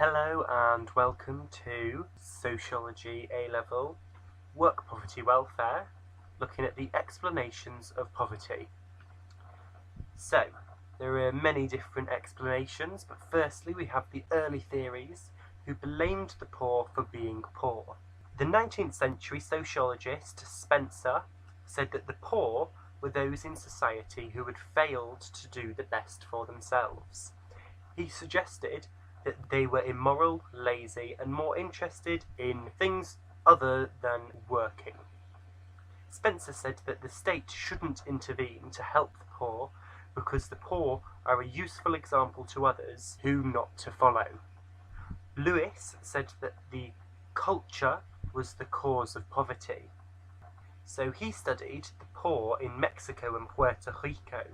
Hello and welcome to Sociology A-Level, Work Poverty Welfare, looking at the explanations of poverty. So, there are many different explanations, but firstly we have the early theories who blamed the poor for being poor. The 19th century sociologist Spencer said that the poor were those in society who had failed to do the best for themselves. He suggested that they were immoral, lazy, and more interested in things other than working. Spencer said that the state shouldn't intervene to help the poor because the poor are a useful example to others who not to follow. Lewis said that the culture was the cause of poverty. So he studied the poor in Mexico and Puerto Rico.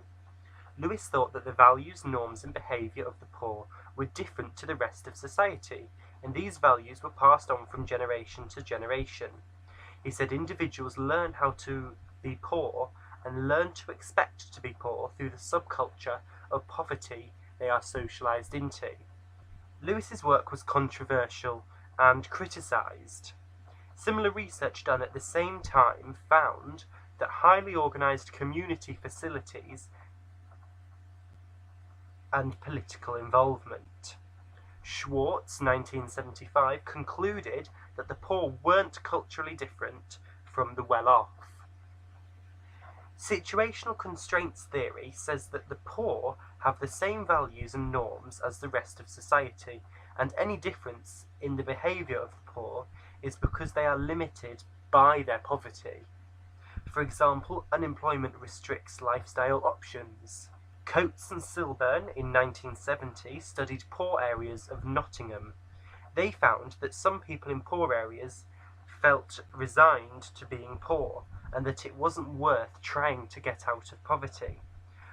Lewis thought that the values, norms and behaviour of the poor were different to the rest of society, and these values were passed on from generation to generation. He said individuals learn how to be poor and learn to expect to be poor through the subculture of poverty they are socialised into. Lewis's work was controversial and criticised. Similar research done at the same time found that highly organised community facilities and political involvement. Schwartz, 1975, concluded that the poor weren't culturally different from the well-off. Situational constraints theory says that the poor have the same values and norms as the rest of society, and any difference in the behaviour of the poor is because they are limited by their poverty. For example, unemployment restricts lifestyle options. Coates and Silburn in 1970 studied poor areas of Nottingham. They found that some people in poor areas felt resigned to being poor and that it wasn't worth trying to get out of poverty.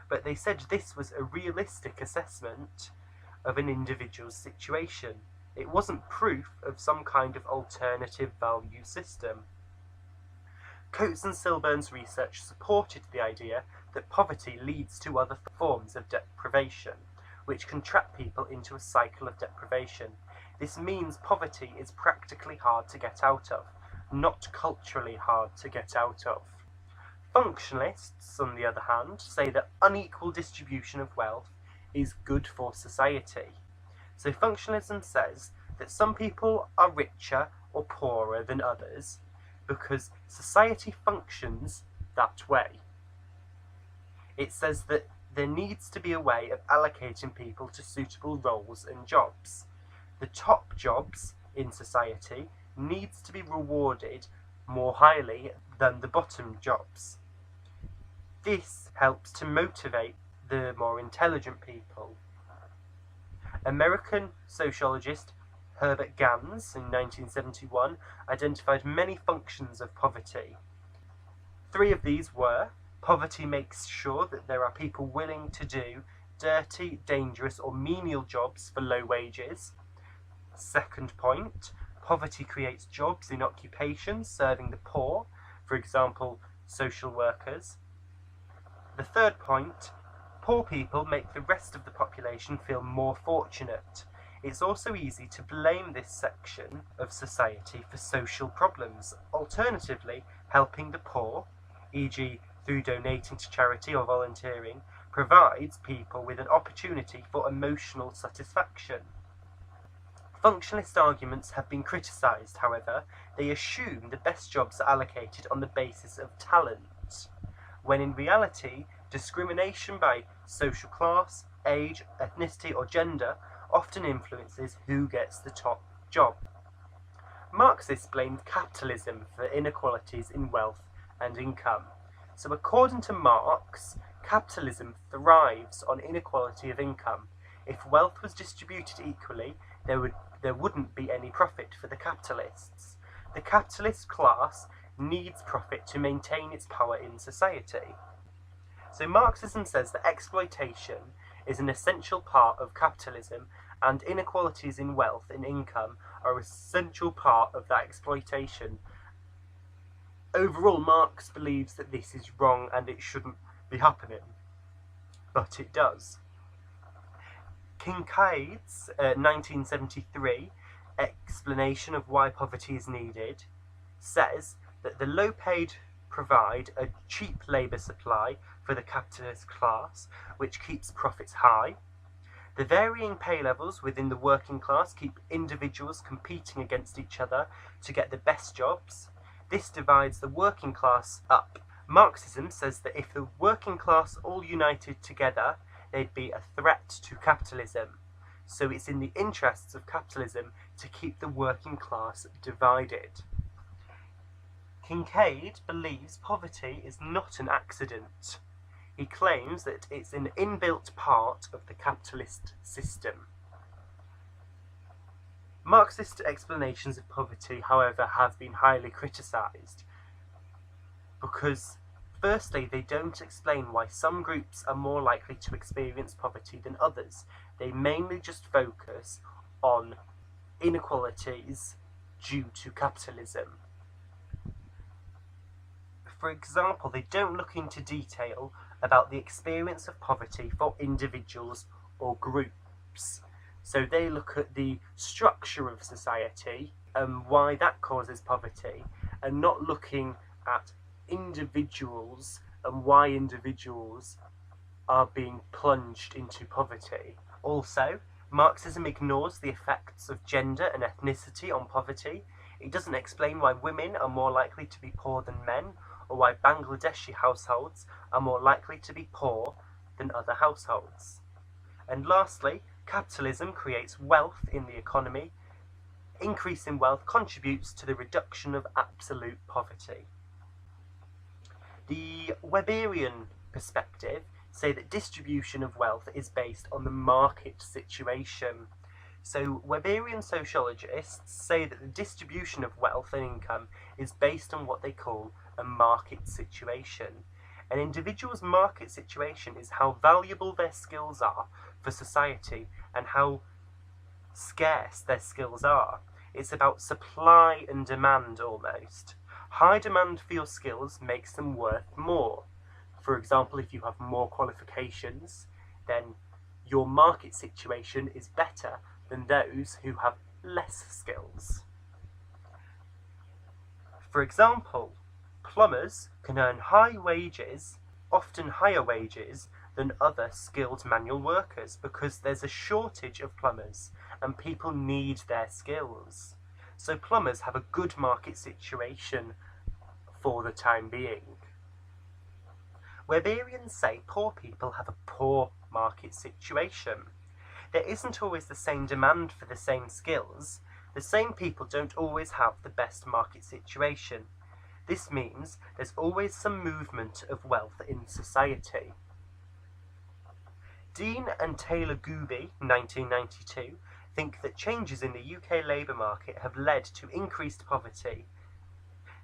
But they said this was a realistic assessment of an individual's situation. It wasn't proof of some kind of alternative value system. Coates and Silburn's research supported the idea that poverty leads to other forms of deprivation, which can trap people into a cycle of deprivation. This means poverty is practically hard to get out of, not culturally hard to get out of. Functionalists, on the other hand, say that unequal distribution of wealth is good for society. So functionalism says that some people are richer or poorer than others because society functions that way. It says that there needs to be a way of allocating people to suitable roles and jobs. The top jobs in society needs to be rewarded more highly than the bottom jobs. This helps to motivate the more intelligent people. American sociologist Herbert Gans in 1971 identified many functions of poverty. 3 of these were: poverty makes sure that there are people willing to do dirty, dangerous or menial jobs for low wages. Second point, poverty creates jobs in occupations serving the poor, for example, social workers. The third point, poor people make the rest of the population feel more fortunate. It's also easy to blame this section of society for social problems. Alternatively, helping the poor, e.g. through donating to charity or volunteering, provides people with an opportunity for emotional satisfaction. Functionalist arguments have been criticised, however. They assume the best jobs are allocated on the basis of talent, when in reality, discrimination by social class, age, ethnicity or gender often influences who gets the top job. Marxists blamed capitalism for inequalities in wealth and income. So according to Marx, capitalism thrives on inequality of income. If wealth was distributed equally, there wouldn't be any profit for the capitalists. The capitalist class needs profit to maintain its power in society. So Marxism says that exploitation is an essential part of capitalism, and inequalities in wealth and income are an essential part of that exploitation. Overall, Marx believes that this is wrong and it shouldn't be happening, but it does. Kincaid's 1973 explanation of why poverty is needed says that the low-paid provide a cheap labour supply for the capitalist class, which keeps profits high. The varying pay levels within the working class keep individuals competing against each other to get the best jobs. This divides the working class up. Marxism says that if the working class all united together, they'd be a threat to capitalism. So it's in the interests of capitalism to keep the working class divided. Kincaid believes poverty is not an accident. He claims that it's an inbuilt part of the capitalist system. Marxist explanations of poverty, however, have been highly criticised because, firstly, they don't explain why some groups are more likely to experience poverty than others. They mainly just focus on inequalities due to capitalism. For example, they don't look into detail about the experience of poverty for individuals or groups. So they look at the structure of society and why that causes poverty, and not looking at individuals and why individuals are being plunged into poverty. Also, Marxism ignores the effects of gender and ethnicity on poverty. It doesn't explain why women are more likely to be poor than men, or why Bangladeshi households are more likely to be poor than other households. And lastly, capitalism creates wealth in the economy. Increasing wealth contributes to the reduction of absolute poverty. The Weberian perspective say that distribution of wealth is based on the market situation. So Weberian sociologists say that the distribution of wealth and income is based on what they call a market situation. An individual's market situation is how valuable their skills are for society and how scarce their skills are. It's about supply and demand almost. High demand for your skills makes them worth more. For example, if you have more qualifications, then your market situation is better than those who have less skills. For example, plumbers can earn high wages, often higher wages than other skilled manual workers, because there's a shortage of plumbers and people need their skills. So plumbers have a good market situation for the time being. Weberians say poor people have a poor market situation. There isn't always the same demand for the same skills. The same people don't always have the best market situation. This means there's always some movement of wealth in society. Dean and Taylor Gooby, 1992, think that changes in the UK labour market have led to increased poverty.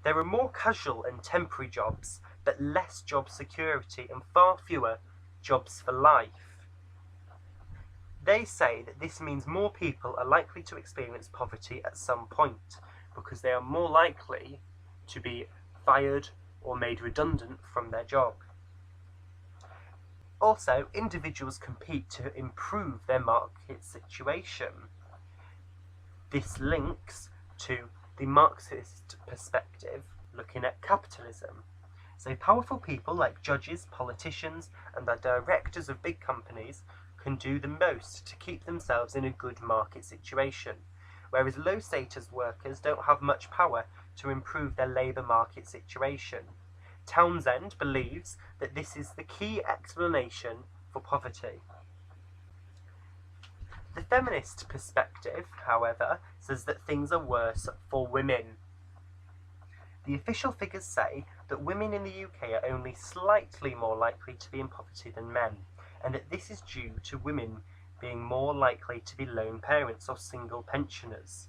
There are more casual and temporary jobs, but less job security and far fewer jobs for life. They say that this means more people are likely to experience poverty at some point, because they are more likely to be fired or made redundant from their job. Also, individuals compete to improve their market situation. This links to the Marxist perspective looking at capitalism. So powerful people like judges, politicians, and the directors of big companies can do the most to keep themselves in a good market situation, whereas low-status workers don't have much power to improve their labour market situation. Townsend believes that this is the key explanation for poverty. The feminist perspective, however, says that things are worse for women. The official figures say that women in the UK are only slightly more likely to be in poverty than men, and that this is due to women being more likely to be lone parents or single pensioners.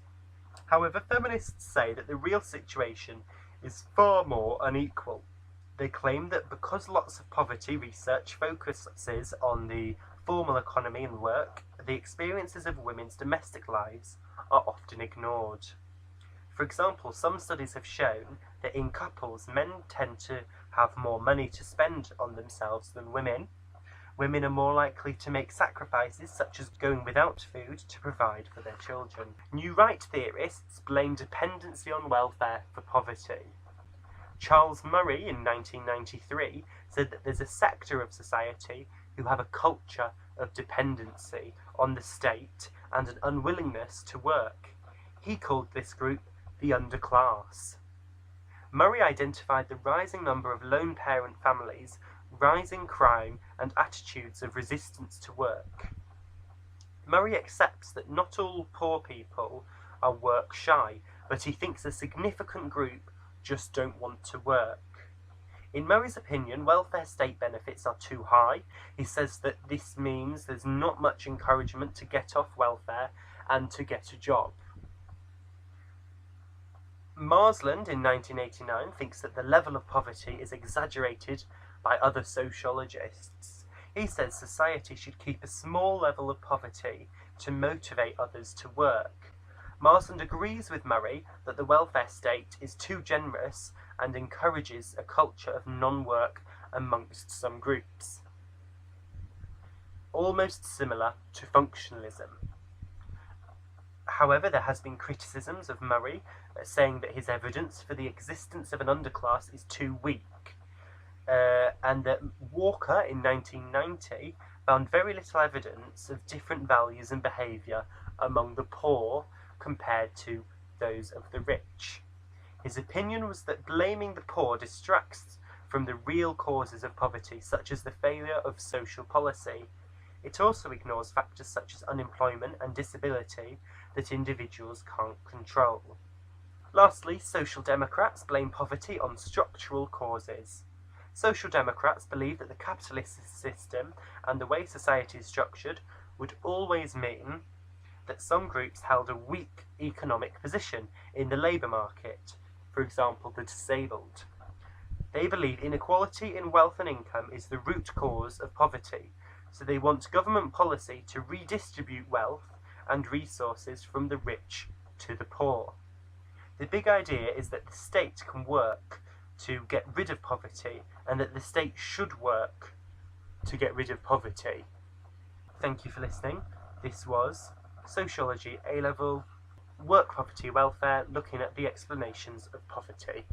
However, feminists say that the real situation is far more unequal. They claim that because lots of poverty research focuses on the formal economy and work, the experiences of women's domestic lives are often ignored. For example, some studies have shown that in couples, men tend to have more money to spend on themselves than women. Women are more likely to make sacrifices, such as going without food, to provide for their children. New right theorists blame dependency on welfare for poverty. Charles Murray, in 1993, said that there's a sector of society who have a culture of dependency on the state and an unwillingness to work. He called this group the underclass. Murray identified the rising number of lone parent families, rising crime, and attitudes of resistance to work. Murray accepts that not all poor people are work shy, but he thinks a significant group just don't want to work. In Murray's opinion, welfare state benefits are too high. He says that this means there's not much encouragement to get off welfare and to get a job. Marsland, in 1989, thinks that the level of poverty is exaggerated by other sociologists. He says society should keep a small level of poverty to motivate others to work. Marsland agrees with Murray that the welfare state is too generous and encourages a culture of non-work amongst some groups. Almost similar to functionalism. However, there has been criticisms of Murray saying that his evidence for the existence of an underclass is too weak, and that Walker in 1990 found very little evidence of different values and behaviour among the poor compared to those of the rich. His opinion was that blaming the poor distracts from the real causes of poverty, such as the failure of social policy. It also ignores factors such as unemployment and disability that individuals can't control. Lastly, social democrats blame poverty on structural causes. Social democrats believe that the capitalist system and the way society is structured would always mean that some groups held a weak economic position in the labour market, for example, the disabled. They believe inequality in wealth and income is the root cause of poverty, so they want government policy to redistribute wealth and resources from the rich to the poor. The big idea is that the state can work to get rid of poverty, and that the state should work to get rid of poverty. Thank you for listening. This was Sociology A-Level, Work, Poverty, Welfare, looking at the explanations of poverty.